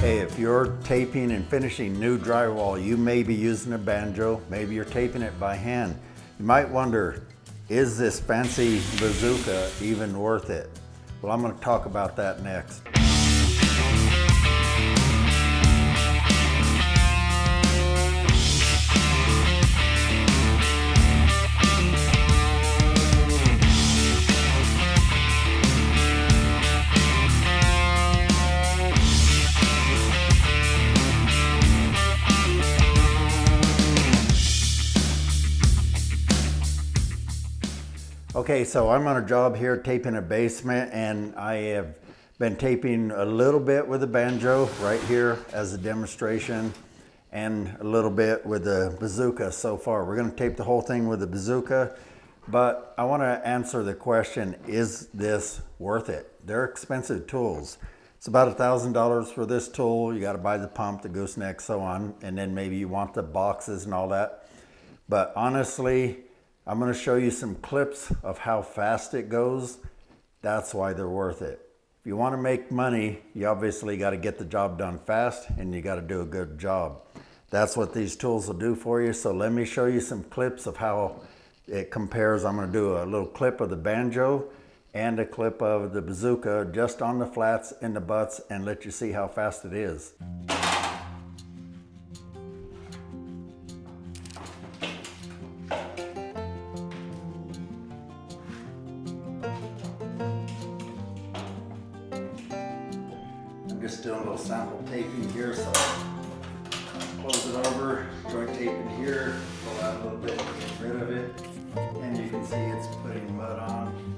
Hey, if you're taping and finishing new drywall, you may be using a banjo, maybe you're taping it by hand. You might wonder, is this fancy bazooka even worth it? Well, I'm going to talk about that next. Okay, so I'm on a job here taping a basement, and I have been taping a little bit with a banjo right here as a demonstration and a little bit with the bazooka so far. We're going to tape the whole thing with the bazooka, but I want to answer the question, is this worth it? They're expensive tools. It's about $1,000 for this tool. You got to buy the pump, the gooseneck, so on, and then maybe you want the boxes and all that. But honestly, I'm going to show you some clips of how fast it goes. That's why they're worth it. If you want to make money, you obviously got to get the job done fast and you got to do a good job. That's what these tools will do for you. So let me show you some clips of how it compares. I'm going to do a little clip of the banjo and a clip of the bazooka just on the flats and the butts and let you see how fast it is. Just doing a little sample taping here, so close it over, joint taping here, pull out a little bit, get rid of it, and you can see it's putting mud on,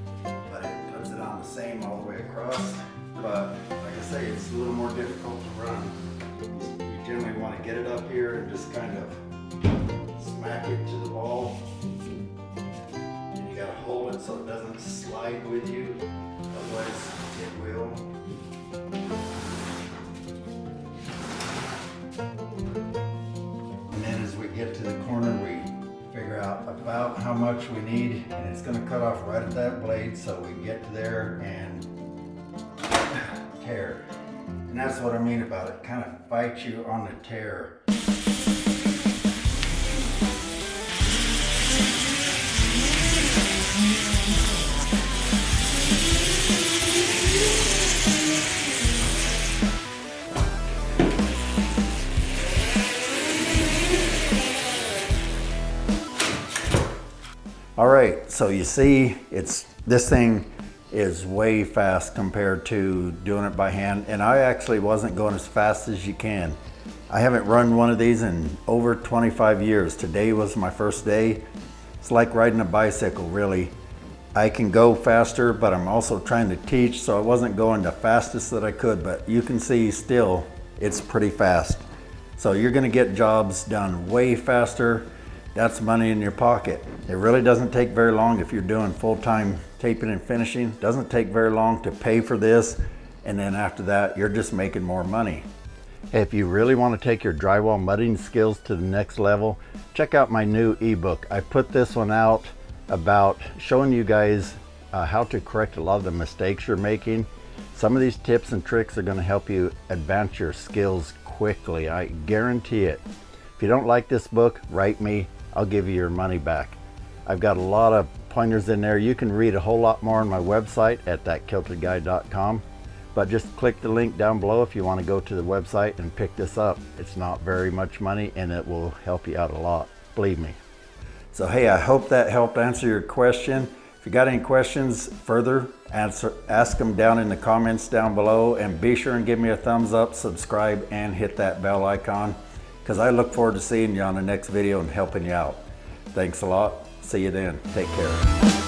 but it puts it on the same all the way across. But like I say, it's a little more difficult to run. You generally want to get it up here and just kind of smack it to the wall, and you got to hold it so it doesn't slide with you, otherwise it will. Get to the corner, we figure out about how much we need, and it's going to cut off right at that blade, so we get to there and tear. And that's what I mean about it, kind of fight you on the tear. All right, so you see, this thing is way fast compared to doing it by hand, and I actually wasn't going as fast as you can. I haven't run one of these in over 25 years. Today was my first day. It's like riding a bicycle, really. I can go faster, but I'm also trying to teach, so I wasn't going the fastest that I could, but you can see still, it's pretty fast. So you're gonna get jobs done way faster. That's money in your pocket. It really doesn't take very long if you're doing full-time taping and finishing. It doesn't take very long to pay for this, and then after that, you're just making more money. If you really want to take your drywall mudding skills to the next level, check out my new ebook. I put this one out about showing you guys how to correct a lot of the mistakes you're making. Some of these tips and tricks are going to help you advance your skills quickly. I guarantee it. If you don't like this book, write me. I'll give you your money back. I've got a lot of pointers in there. You can read a whole lot more on my website at thatkiltedguy.com, but just click the link down below if you want to go to the website and pick this up. It's not very much money and it will help you out a lot, believe me. So hey, I hope that helped answer your question. If you got any questions further, ask them down in the comments down below, and be sure and give me a thumbs up, subscribe, and hit that bell icon, because I look forward to seeing you on the next video and helping you out. Thanks a lot. See you then. Take care.